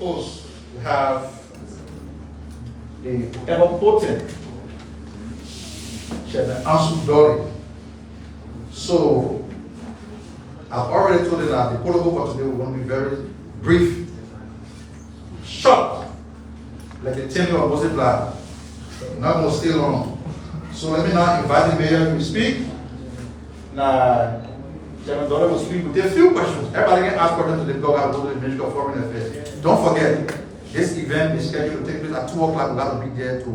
course, we have the ever potent Chairman Ansu Dulleh. So, I've already told you that the protocol for today will going to be very brief, short, like the tenure of Moses Black. Not going to stay long. So let me now invite the mayor to speak. Now, Chairman Dulleh will speak with a few questions. Everybody can ask questions to the dog out to the Ministry of Foreign Affairs. Don't forget, this event is scheduled to take place at 2 o'clock. We got to be there to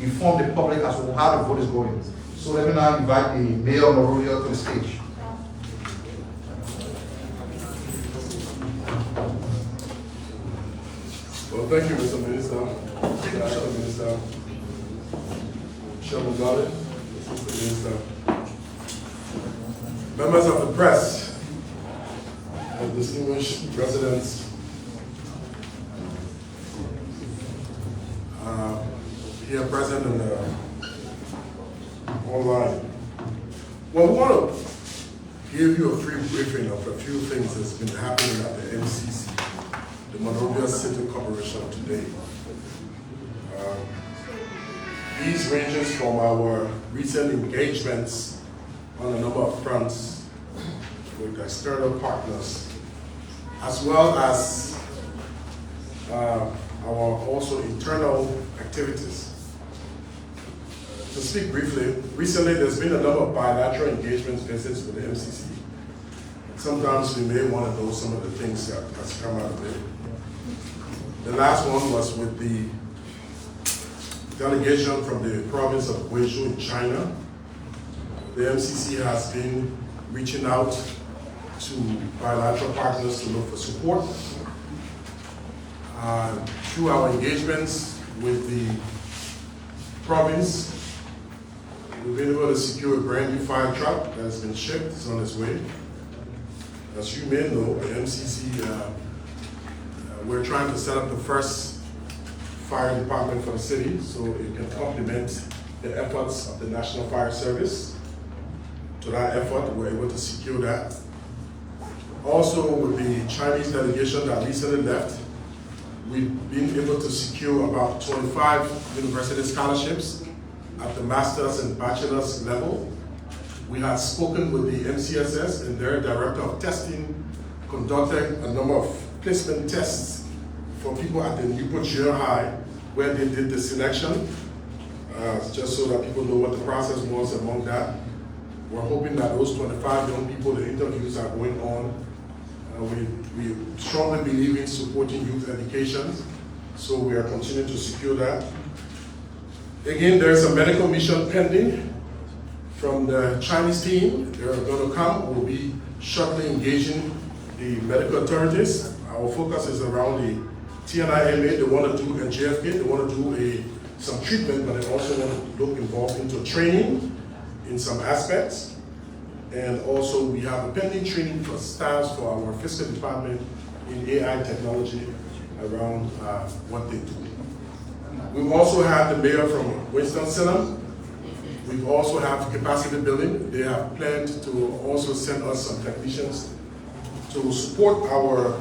inform the public as to how the vote is going. So let me now invite the mayor of Monrovia to the stage. Well, thank you, Mr. Minister. Mr. Minister, Chairman Dulleh, Mr. Minister, members of the press, and distinguished residents here present and online. Well, we want to give you a free briefing of a few things that's been happening at the MCC, the Monrovia City Corporation today. These ranges from our recent engagements on a number of fronts with external partners, as well as our also internal activities. To speak briefly, recently there's been a number of bilateral engagement visits with the MCC. Sometimes we may want to know some of the things that has come out of it. The last one was with the delegation from the province of Guizhou in China. The MCC has been reaching out to bilateral partners to look for support. Through our engagements with the province, we've been able to secure a brand new fire truck that has been shipped, it's on its way. As you may know, the MCC, we're trying to set up the first fire department for the city so it can complement the efforts of the National Fire Service. To that effort, we're able to secure that. Also, with the Chinese delegation that recently left, we've been able to secure about 25 university scholarships at the master's and bachelor's level. We had spoken with the MCSS and their director of testing, conducted a number of placement tests for people at the Newport Junior High, where they did the selection, just so that people know what the process was among that. We're hoping that those 25 young people, the interviews are going on. We strongly believe in supporting youth education, so we are continuing to secure that. Again, there's a medical mission pending from the Chinese team. They're going to come. We'll be shortly engaging the medical authorities. Our focus is around the TNIMA. They want to do a JFK. They want to do some treatment, but they also want to look involved into training in some aspects. And also we have a pending training for staff for our fiscal department in AI technology around what they do. We've also had the mayor from Winston-Salem. We've also have capacity building. They have planned to also send us some technicians to support our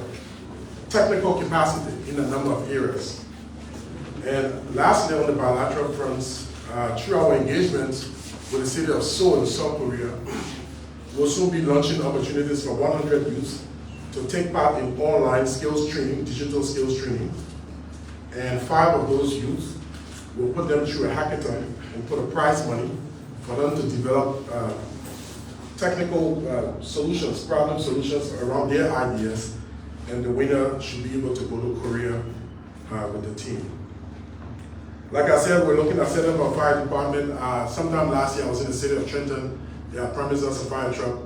technical capacity in a number of areas. And lastly, on the bilateral fronts, through our engagements with the city of Seoul in South Korea, we'll soon be launching opportunities for 100 youths to take part in online skills training, digital skills training. And 5 of those youths, we'll put them through a hackathon and put a prize money for them to develop technical solutions, problem solutions around their ideas. And the winner should be able to go to Korea with the team. Like I said, we're looking at setting up a fire department. Sometime last year, I was in the city of Trenton. They have promised us a fire truck.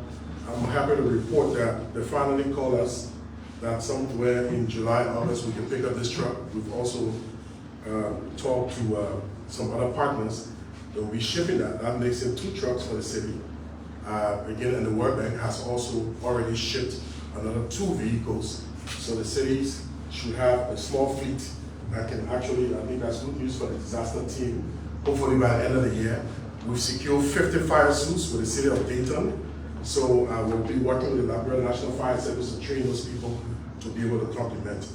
I'm happy to report that they finally called us that somewhere in July, August, we can pick up this truck. We've also talked to some other partners that will be shipping that. That makes it 2 trucks for the city. Again, and the World Bank has also already shipped another 2 vehicles. So the cities should have a small fleet that can actually, I think that's good news for the disaster team. Hopefully by the end of the year, we've secured 50 fire suits with the city of Dayton. So we'll be working with the Liberia National Fire Service to train those people to be able to complement.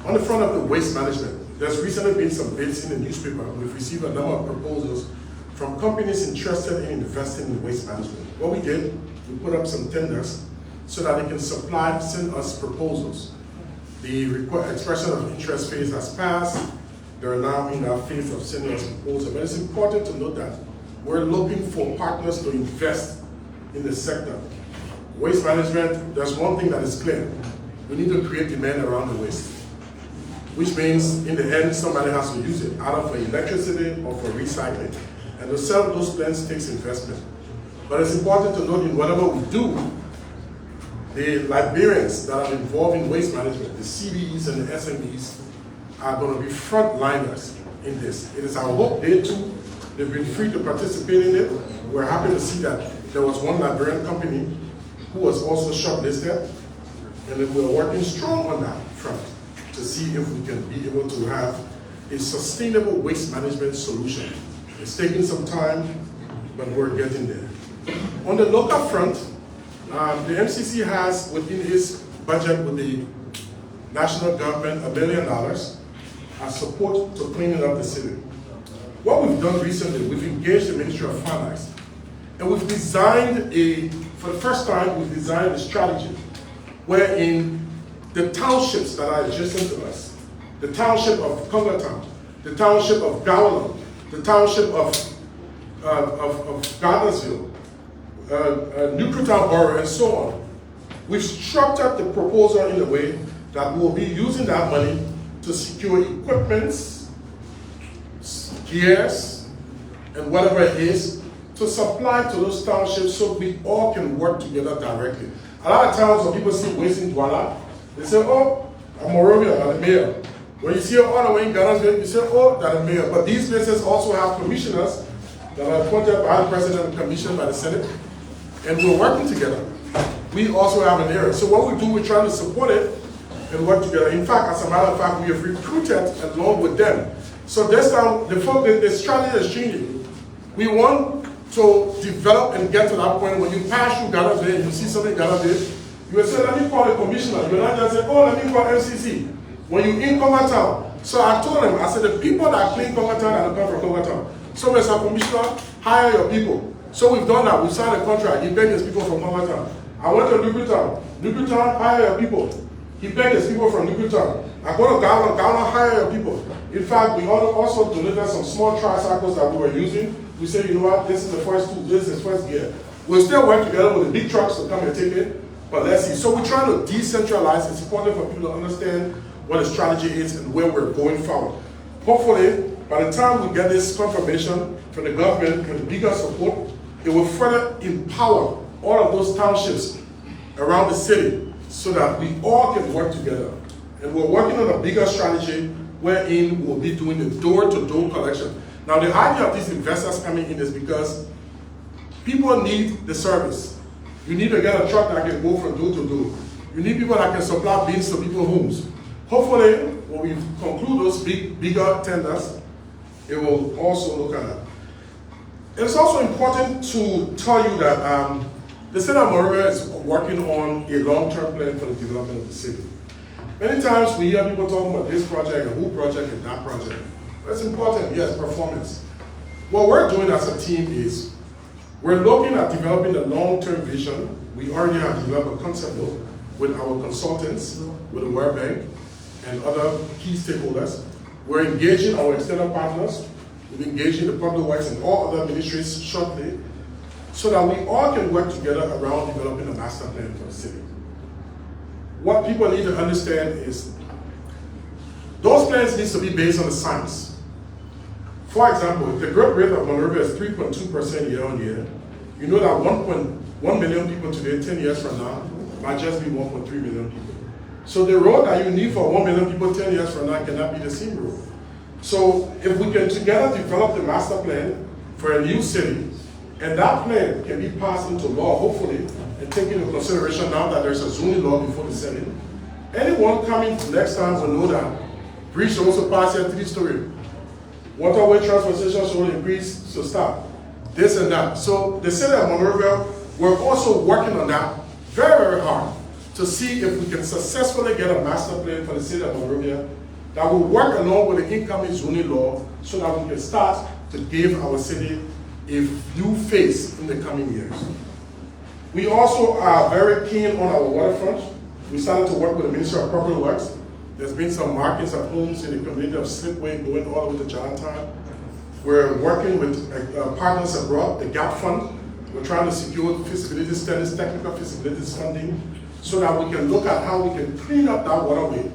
On the front of the waste management, there's recently been some bids in the newspaper. We've received a number of proposals from companies interested in investing in waste management. What we did, we put up some tenders so that they can send us proposals. The expression of interest phase has passed. They're now in that phase of sending us proposals. But it's important to note that we're looking for partners to invest in the sector. Waste management, there's one thing that is clear. We need to create demand around the waste, which means in the end, somebody has to use it, either for electricity or for recycling. And to sell those plants takes investment. But it's important to note in whatever we do, the Liberians that are involved in waste management, the CBEs and the SMEs, are going to be frontliners in this. It is our hope they too, they've been free to participate in it. We're happy to see that there was one Liberian company who was also shortlisted, and we're working strong on that front to see if we can be able to have a sustainable waste management solution. It's taking some time, but we're getting there. On the local front, the MCC has within its budget with the national government $1 million as support to cleaning up the city. What we've done recently, we've engaged the Ministry of Finance, and we've designed for the first time, we've designed a strategy wherein the townships that are adjacent to us, the township of Congotown, the township of Gowland, the township of Gardnersville, Newtown Borough, and so on. We've structured the proposal in a way that we'll be using that money to secure equipments, gears, and whatever it is to supply to those townships so we all can work together directly. A lot of times when people see waste in Douala, they say, oh, I'm Monrovia, I'm the mayor. When you see it all the way in Ghana, you say, oh, that's the mayor. But these places also have commissioners that are appointed by the president and commissioned by the Senate, and we're working together. We also have an area. So what we do, we're trying to support it and work together. In fact, as a matter of fact, we have recruited along with them. So this time, the strategy is changing. We want to develop and get to that point when you pass through Ghana Day and you see something in Ghana Day, you will say, let me call the commissioner. You're not just say, oh, let me call MCC. When you in Congotown, so I told them, I said, the people that clean Congotown are come from Congotown. So Mr. Commissioner, hire your people. So we've done that. We signed a contract. He begged his people from Congotown. I went to Newtown. Newtown, hire your people. He begged his people from Newtown. I go to Ghana, hire your people. In fact, we also delivered some small tricycles that we were using. We said, you know what, this is the first tool, this is the first gear. We'll still work together with the big trucks to come and take it, but let's see. So we're trying to decentralize. It's important for people to understand what the strategy is and where we're going forward. Hopefully, by the time we get this confirmation from the government with bigger support, it will further empower all of those townships around the city so that we all can work together. And we're working on a bigger strategy wherein we'll be doing the door-to-door collection. Now, the idea of these investors coming in is because people need the service. You need to get a truck that can go from door to door. You need people that can supply beans to people's homes. Hopefully, when we conclude those bigger tenders, it will also look at that. It's also important to tell you that the city of Monrovia is working on a long-term plan for the development of the city. Many times we hear people talking about this project and who project and that project. That's important, yes, performance. What we're doing as a team is we're looking at developing a long-term vision. We already have developed a concept book with our consultants, with the World Bank, and other key stakeholders. We're engaging our external partners. We're engaging the public works and all other ministries shortly so that we all can work together around developing a master plan for the city. What people need to understand is those plans need to be based on the science. For example, if the growth rate of Monrovia is 3.2% year on year, you know that 1.1 million people today, 10 years from now, might just be 1.3 million people. So the road that you need for 1 million people 10 years from now cannot be the same road. So if we can together develop the master plan for a new city, and that plan can be passed into law, hopefully, and taken into consideration now that there's a zoning law before the Senate, anyone coming next time will know that bridge should also pass here 3-story. Waterway transportation should increase to stop. This and that. So the city of Monrovia, we're also working on that very, very hard to to see if we can successfully get a master plan for the city of Monrovia that will work along with the incoming zoning law so that we can start to give our city a new face in the coming years. We also are very keen on our waterfront. We started to work with the Ministry of Public Works. There's been some markings of homes in the community of Slipway going all the way to Chinatown. We're working with partners abroad, the GAP Fund. We're trying to secure feasibility studies, technical feasibility funding, so that we can look at how we can clean up that waterway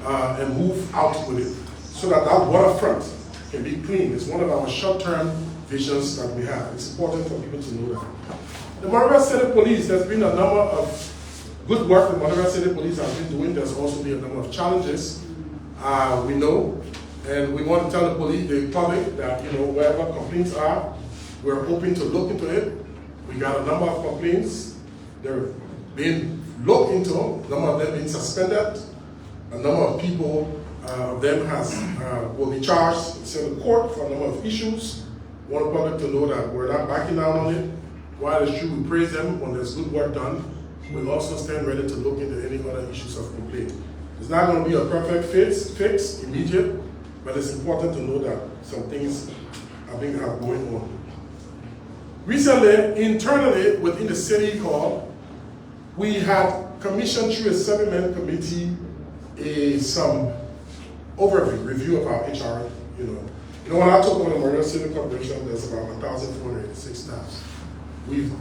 and move out with it, so that that waterfront can be clean. It's one of our short-term visions that we have. It's important for people to know that. The Monrovia City Police, there's been a number of good work the Monrovia City Police has been doing. There's also been a number of challenges, we know, and we want to tell the public that, wherever complaints are, we're hoping to look into it. We got a number of complaints. They're being looked into, a number of them being suspended. A number of people, them will be charged in civil court for a number of issues. We want the public to know that we're not backing down on it. While it's true, we praise them when there's good work done. We'll also stand ready to look into any other issues of complaint. It's not going to be a perfect fix, immediate, but it's important to know that some things are going on. Recently, internally within the city hall, we had commissioned through a 7-man committee some overview, review of our HR. When I talk about the Monrovia City Corporation, there's about 1,486 staff. We've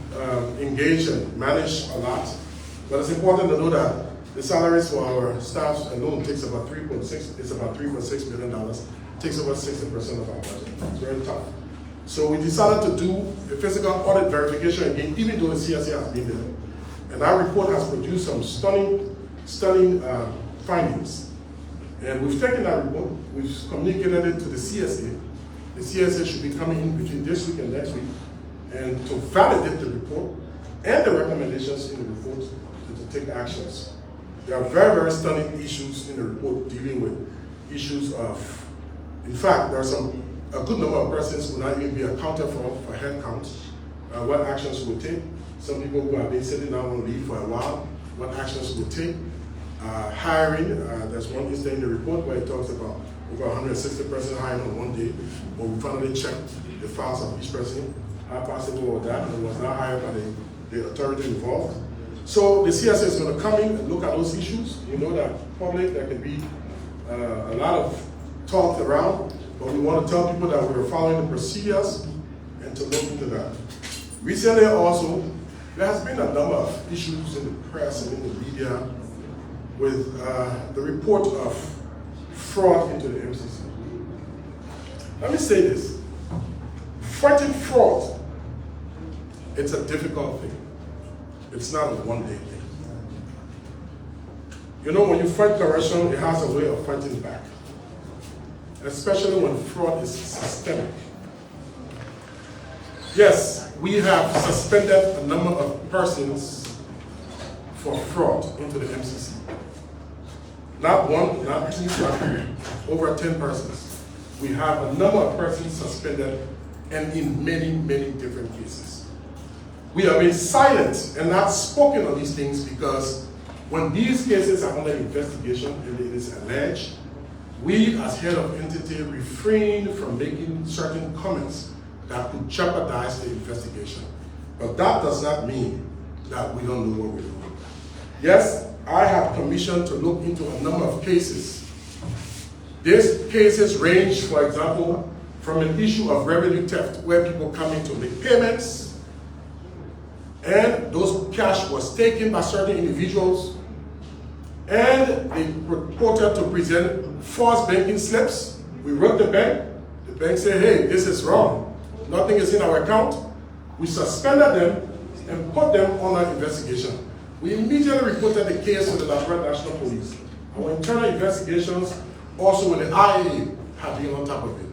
engaged and managed a lot, but it's important to know that the salaries for our staff alone takes about $3.6 million. Takes over 60% of our budget. It's very tough. So we decided to do a physical audit verification again, even though the CSA has been there. And our report has produced some stunning findings. And we've taken that report, we've communicated it to the CSA. The CSA should be coming in between this week and next week, and to validate the report and the recommendations in the report and to take actions. There are very, very stunning issues in the report dealing with issues of, in fact, there are a good number of persons who will not even be accounted for head count, what actions we'll take. Some people who have been sitting down on leave for a while, what actions we'll take. Hiring, there's one instance in the report where it talks about over 160 persons hired on one day, but we finally checked the files of each person. How possible was that? And it was not hired by the authority involved. So the CSA is going to come in and look at those issues. You know that public, there can be a lot of talk around, but we want to tell people that we're following the procedures and to look into that. Recently also, there has been a number of issues in the press and in the media with the report of fraud into the MCC. Let me say this. Fighting fraud, it's a difficult thing. It's not a one-day thing. When you fight corruption, it has a way of fighting back. Especially when fraud is systemic. Yes, we have suspended a number of persons for fraud into the MCC. Not one, not two, not three, over 10 persons. We have a number of persons suspended, and in many, many different cases. We have been silent and not spoken on these things because when these cases are under investigation and it is alleged, we as head of entity refrain from making certain comments that could jeopardize the investigation. But that does not mean that we don't know what we're doing. Yes, I have commissioned to look into a number of cases. These cases range, for example, from an issue of revenue theft, where people come in to make payments, and those cash was taken by certain individuals, and they purported to present false banking slips. We wrote the bank said, hey, this is wrong. Nothing is in our account. We suspended them and put them under investigation. We immediately reported the case to the Liberia National Police. Our internal investigations, also with the IAA, have been on top of it.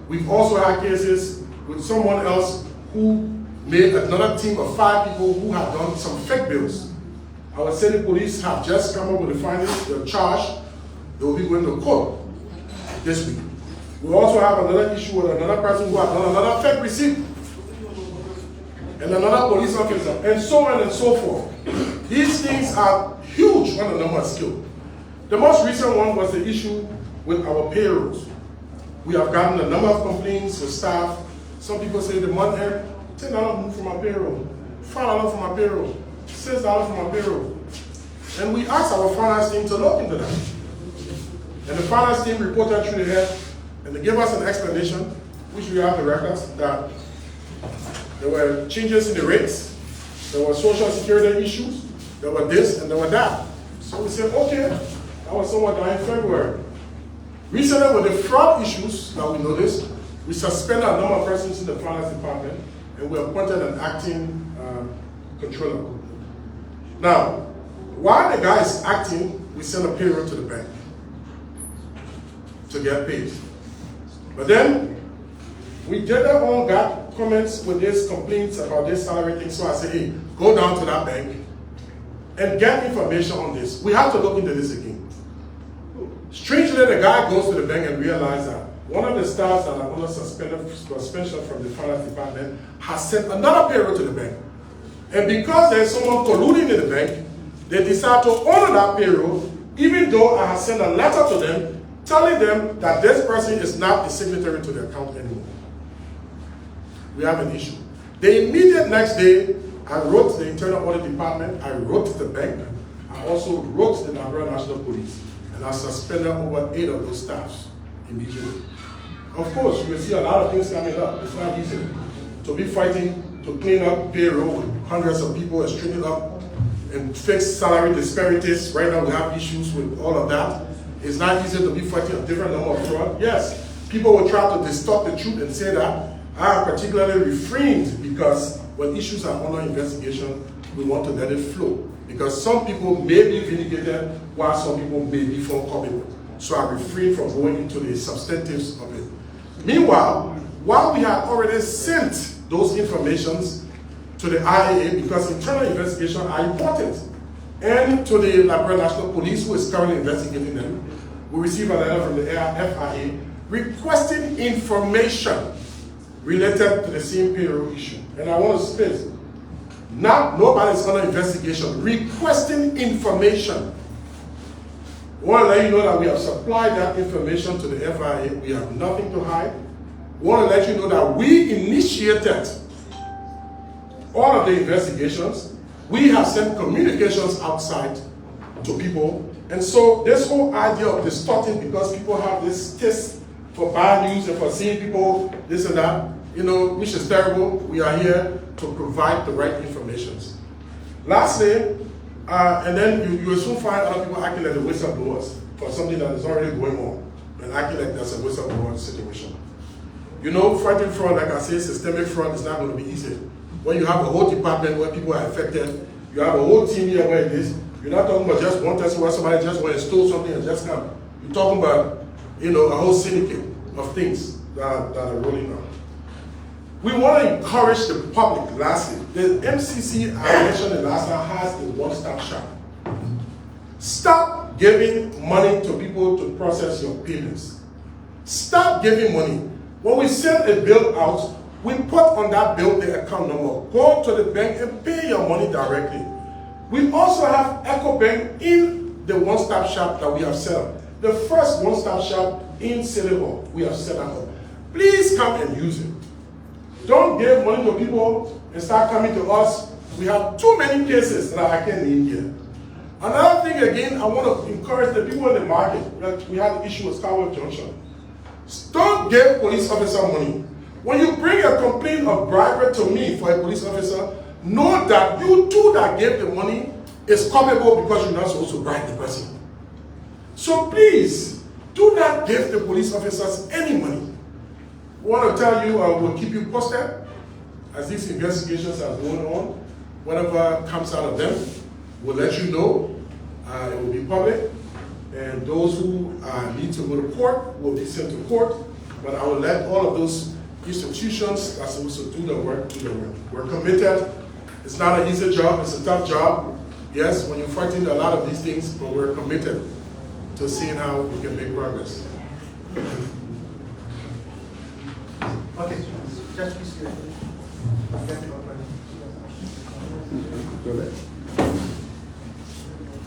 We've also had cases with someone else who made another team of 5 people who have done some fake bills. Our city police have just come up with the findings, they're charged, they will be going to court this week. We also have another issue with another person who has done another fake receipt, and another police officer, and so on and so forth. These things are huge on a number of scale. The most recent one was the issue with our payrolls. We have gotten a number of complaints with staff. Some people say the month end, $10 moved from my payroll, $5 from my payroll, $6 from my payroll. And we asked our finance team to look into that. And the finance team reported through the head, and they gave us an explanation, which we have the records, that there were changes in the rates, there were social security issues, there were this and there were that. So we said, okay, that was somewhat done in February. Recently, with the fraud issues that we noticed, we suspended a number of persons in the finance department, and we appointed an acting controller. Now, while the guy is acting, we send a payroll to the bank to get paid. But then, we did our own got comments with these complaints about this salary thing, so I said, hey, go down to that bank and get information on this. We have to look into this again. Strangely, the guy goes to the bank and realizes that one of the staffs that are under suspension from the finance department has sent another payroll to the bank. And because there's someone colluding in the bank, they decide to honor that payroll, even though I have sent a letter to them telling them that this person is not a signatory to the account anymore. We have an issue. The immediate next day, I wrote the Internal Audit Department, I wrote the bank, I also wrote the Liberia National Police, and I suspended over 8 of those staffs immediately. Of course, you will see a lot of things coming up. It's not easy to be fighting to clean up payroll with hundreds of people and straighten up and fix salary disparities. Right now we have issues with all of that. It's not easy to be fighting a different number of fraud. Yes, people will try to distort the truth and say that. I am particularly refrained because when issues are under investigation, we want to let it flow. Because some people may be vindicated while some people may be found culpable. So I refrain from going into the substantives of it. Meanwhile, while we had already sent those informations to the IAA, because internal investigation are important, and to the Liberia National Police, who is currently investigating them, we received a letter from the FIA requesting information related to the same payroll issue. And I want to space, nobody is under investigation, requesting information. I want to let you know that we have supplied that information to the FIA. We have nothing to hide. We want to let you know that we initiated all of the investigations. We have sent communications outside to people. And so this whole idea of distorting, because people have this taste for bad news and for seeing people, this and that, which is terrible. We are here to provide the right information. Lastly, and then you will soon find other people acting like the whistleblowers for something that is already going on and acting like there's a whistleblower situation. Fighting fraud, like I say, systemic fraud is not going to be easy. When you have a whole department where people are affected, you have a whole team here where it is, you're not talking about just one person where somebody just went and stole something and just come. You're talking about, a whole syndicate of things that are rolling out. We want to encourage the public, lastly. The MCC, I mentioned it last time, has a one-stop shop. Stop giving money to people to process your payments. Stop giving money. When we send a bill out, we put on that bill the account number. Go to the bank and pay your money directly. We also have EcoBank in the one-stop shop that we have set up. The first one-stop shop in City Hall we have set up. Please come and use it. Don't give money to people and start coming to us. We have too many cases that I can't name here. Another thing again, I want to encourage the people in the market. We had an issue with Scarborough Junction. Don't give police officer money. When you bring a complaint of bribery to me for a police officer, know that you too that gave the money is culpable because you're not supposed to bribe the person. So please, do not give the police officers any money. We want to tell you, we'll keep you posted as these investigations are going on. Whatever comes out of them, we'll let you know. It will be public. And those who need to go to court will be sent to court. But I will let all of those institutions that are supposed to do the work do the work. We're committed. It's not an easy job. It's a tough job. Yes, when you're fighting a lot of these things, but we're committed to seeing how we can make progress. Okay, just be serious. Go ahead. I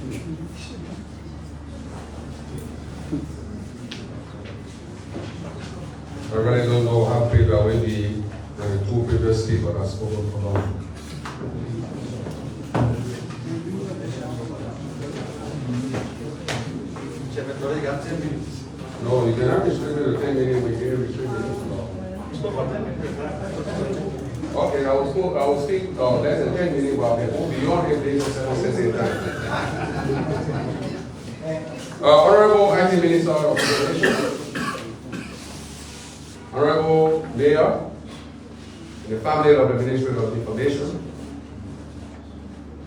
really don't know how people will be when the two previous speakers have spoken for long. Chairman, you got 10 minutes. No, you cannot restrict it to 10 minutes, we can't restrict it to long. Okay, I will speak less than 10 minutes, but I will go beyond it based on 7 time. Honorable Acting Minister of Education, Honorable Mayor, and the family of the Ministry of Information,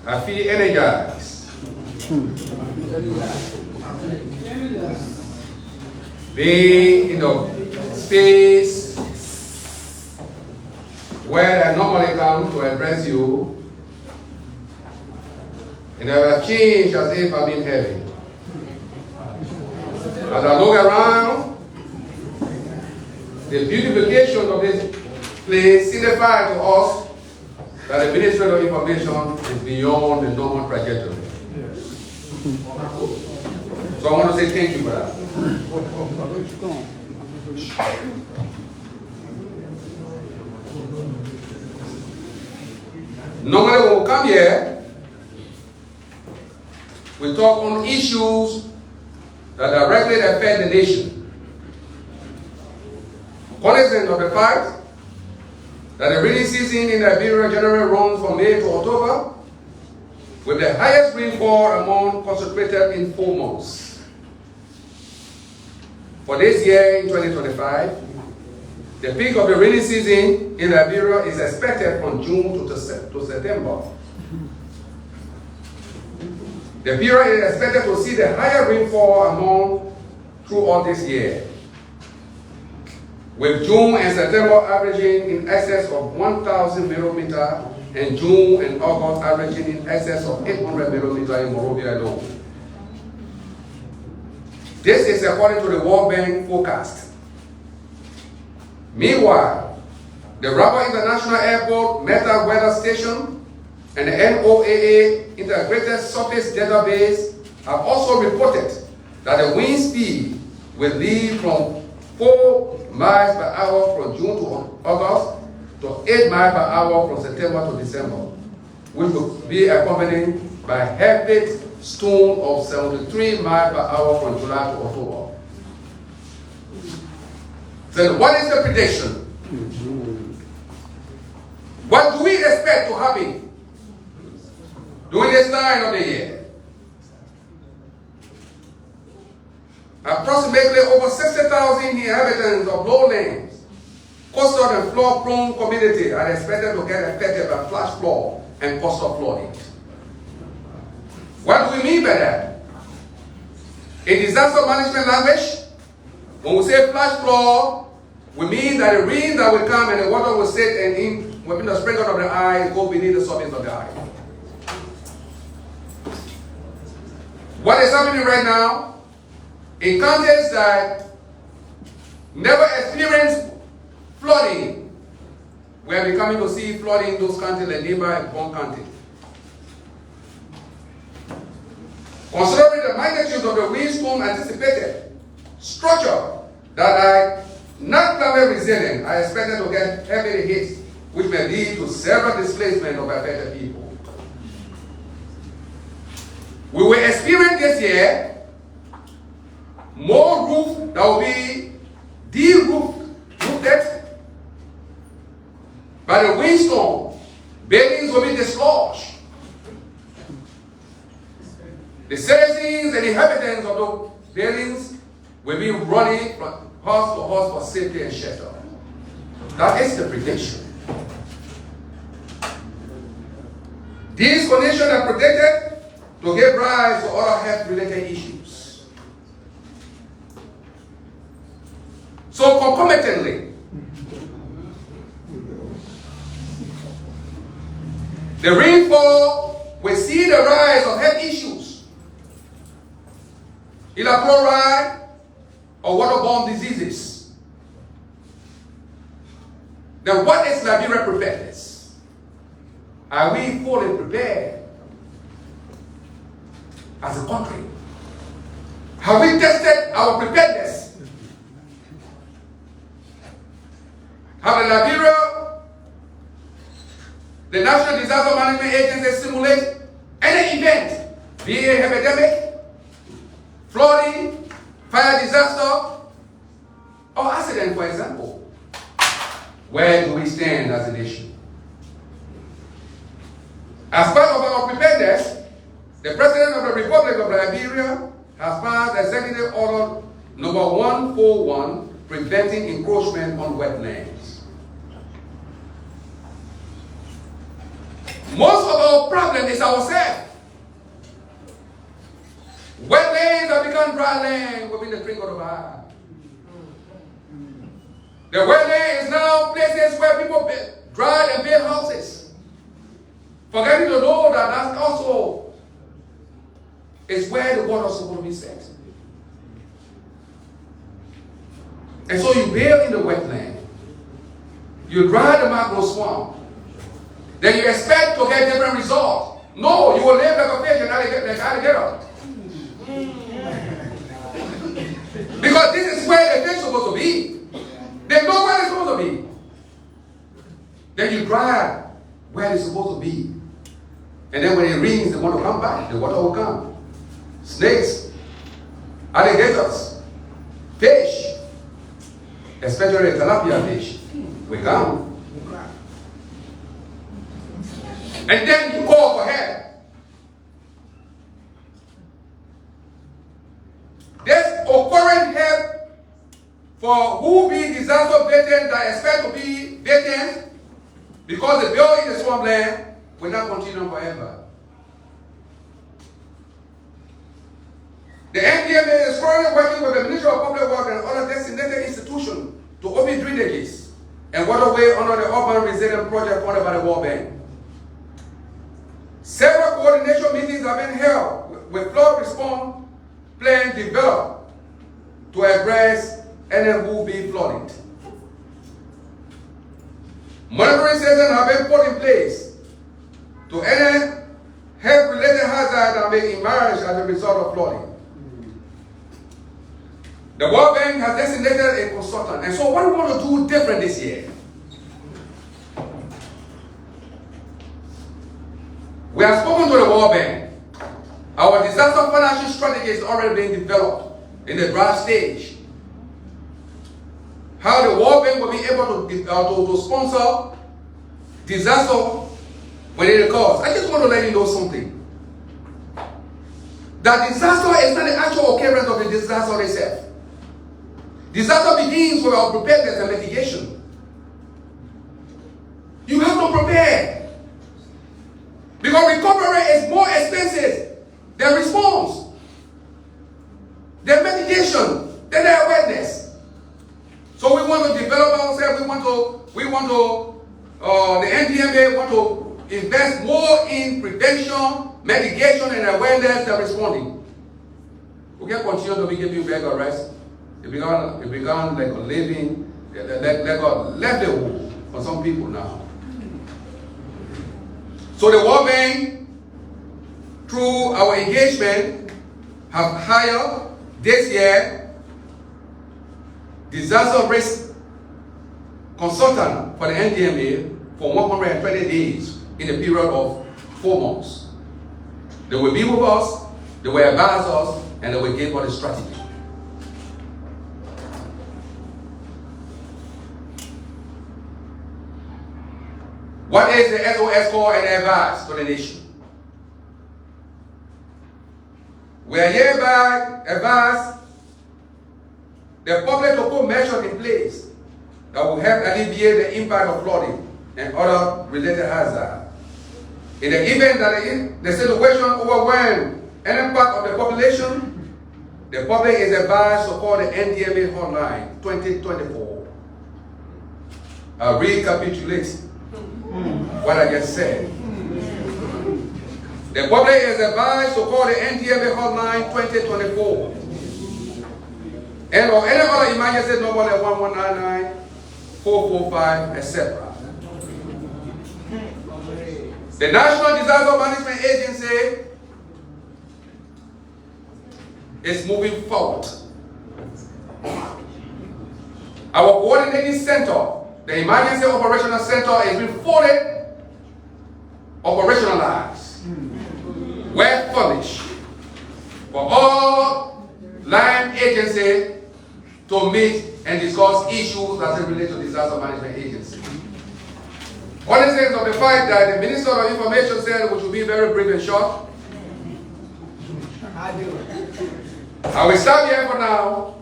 I feel energized. Being in the space where I normally come to address you, and I have changed as if I've been heavy. As I look around, the beautification of this place signifies to us that the Ministry of Information is beyond the normal trajectory. So I want to say thank you for that. Normally when we come here, we talk on issues that directly affect the nation. Cognizant of the fact that the rainy season in Liberia generally runs from May to October, with the highest rainfall among concentrated in 4 months. For this year in 2025, the peak of the rainy season in Liberia is expected from June to September. The period is expected to see the higher rainfall among throughout this year, with June and September averaging in excess of 1,000 millimeters and June and August averaging in excess of 800 millimeters in Monrovia alone. This is according to the World Bank forecast. Meanwhile, the Rabat International Airport Meta Weather Station and the NOAA Integrated Surface Database have also reported that the wind speed will lead from 4 miles per hour from June to August to 8 miles per hour from September to December, which will be accompanied by heavy storm of 73 miles per hour from July to October. So what is the prediction? What do we expect to happen during this time of the year? Approximately over 60,000 inhabitants of lowlands, coastal and flood-prone communities are expected to get affected by flash flood and coastal flooding. What do we mean by that? In disaster management language, when we say flash flood, we mean that the rain that will come and the water will sit and within the sprinkle of the eye go beneath the surface of the eye. What is happening right now in counties that never experienced flooding, we are becoming to see flooding in those counties like Liberia and Bon County. Considering the magnitude of the windstorm anticipated, structure that are not climate resilient are expected to get heavy hits, which may lead to several displacement of affected people. We will experience this year more roof that will be de-roofed by the windstorm. Buildings will be dislodged. The citizens and inhabitants of those buildings will be running from house to house for safety and shelter. That is the prediction. These conditions are predicted to give rise to other health-related issues. So concomitantly, the rainfall will see the rise of health issues, either chloride or waterborne diseases. Then what is Liberia preparedness? Are we fully prepared? as a country? Have we tested our preparedness? Have the Liberia, the National Disaster Management Agency, simulate any event, be it an epidemic, flooding, fire disaster, or accident, for example? Where do we stand as a nation? As part of our preparedness, the President of the Republic of Liberia has passed Executive Order number 141, preventing encroachment on wetlands. Most of our problem is ourselves. Wetlands have become dry land within the twinkle of an eye. The wetland is now places where people drive and build houses, forgetting to know that that also is where the water is supposed to be set. And so you build in the wetland, you drive the mangrove swamp, then you expect to get different results. No, you will live like a fish and like alligator. Because this is where the fish is supposed to be. They know where they're supposed to be. Then you drive where they're supposed to be. And then when it rains, they want to come back. The water will come. Snakes, alligators, fish, especially tilapia fish, will come. And then you call for help. There's occurring help for who be disaster victims that expect to be victims because the bill in the swampland will not continue forever. The NDMA is currently working with the Ministry of Public Works and other designated institutions to open drainages and waterway under the Urban Resilience Project funded by the World Bank. Several coordination meetings have been held with flood response plans developed to address any who be flooded. Monitoring systems have been put in place to any health-related hazard that may emerge as a result of flooding. The World Bank has designated a consultant. And so what do we want to do different this year? We have spoken to the World Bank. Our disaster financial strategy is already being developed in the draft stage. How the World Bank will be able to sponsor disaster when it occurs. I just want to let you know something. That disaster is not the actual occurrence of the disaster itself. Disaster begins with our preparedness and mitigation. You have to prepare. Because recovery is more expensive than response, than mitigation, than the awareness. So we want to develop ourselves. The NDMA want to invest more in prevention, mitigation, and awareness than responding. We can continue to be giving back a rest. It began like a living, like a livelihood for some people now. So the World Bank, through our engagement, have hired this year disaster risk consultant for the NDMA for 120 days in a period of 4 months. They will be with us, they will advise us, and they will give us the strategy. What is the SOS call and advice to the nation? We are hereby advise the public to put measures in place that will help alleviate the impact of flooding and other related hazards. In the event that the situation overwhelms any part of the population, the public is advised to call the NDMA hotline 2024. I'll recapitulate what I just said. The public is advised to call the NDMA hotline 2024 and or any other emergency number like 1199, 445, etc. The National Disaster Management Agency is moving forward. Our coordinating center, the Emergency Operational Center, is being fully operationalized, well furnished for all line agencies to meet and discuss issues that relate to disaster management agency. On the sense of the fact that the Minister of Information said we should be very brief and short, I will stop here for now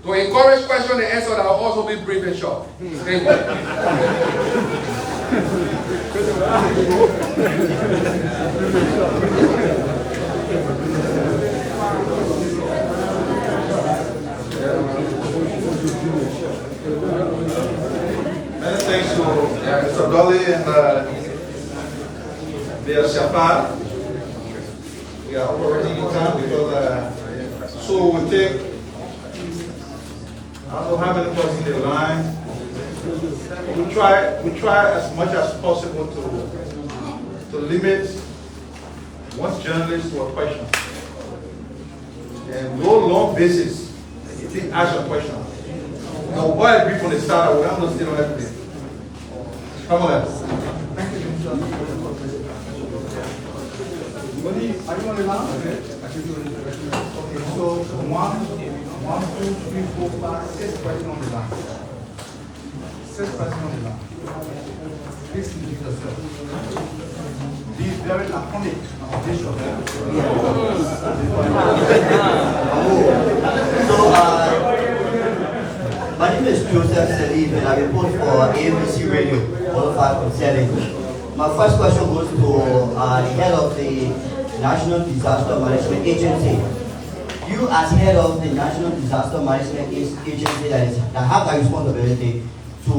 to encourage question and answer that will also be brief and short. Thank you. Many thanks to Mr. Dulleh and their Siaka. We are operating in time because so we take, I don't know how many people in the line. We try as much as possible to limit one journalist to a question. And no long basis, they ask a question. Now, why brief on the start? We have to stay on everything. Come on, guys. Thank you, Mr. Are you on the line? Okay. Okay, so 1, 2, 3, 4, 5, 6 questions on the line. 6 questions on the line. Please introduce yourself. Be very laconic on this show. My name is Joseph Salif and I report for ABC Radio 105.7. My first question goes to the head of the National Disaster Management Agency. You as head of the National Disaster Management Agency that have the responsibility to